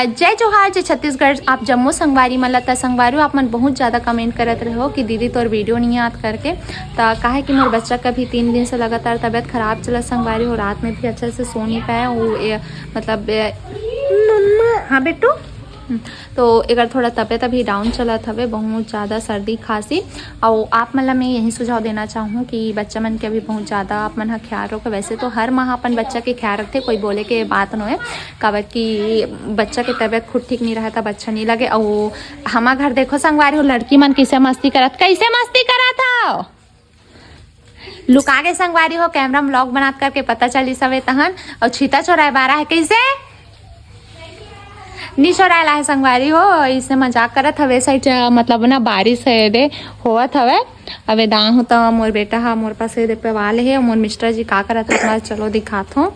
जय जोहार जय छत्तीसगढ़। आप जम्मू संगवारी मन ल संगवारी आप मन बहुत ज़्यादा कमेंट करत रहो कि दीदी तोर वीडियो नहीं याद करके। तो काहे कि मोर बच्चा का भी 3 दिन से लगातार तबीयत खराब चला संगवारी हो, रात में भी अच्छे से सो नहीं पाया वो मतलब हाँ बेटू। तो अगर थोड़ा तबीयत अभी डाउन चलत हवे, बहुत ज़्यादा सर्दी खांसी। और आप मन ला मैं यही सुझाव देना चाहूँ कि बच्चा मन के अभी बहुत ज़्यादा आप मन ख्याल रखो। वैसे तो हर माह अपन बच्चा के ख्याल रखते, कोई बोले के बात न है काबर कि बच्चा के तबीयत खुद ठीक नहीं रहता, बच्चा नहीं लगे। और हमार घर देखो संगवारी हो, लड़की मन कैसे मस्ती करत, कैसे मस्ती करत हो लुका के संगवारी हो, कैमरा में व्लॉग बना करके पता चली सवे तहन। और छीता चोराए बारा है कैसे निशोराला है संगवारी हो, इससे मजाक करत हवे। साइड मतलब ना बारिश है दे होवत हवे। अबे दान हो तो मोर बेटा हा मोर पास दे पे वाले है। मोर मिस्टर जी का करत है चलो दिखात हूँ।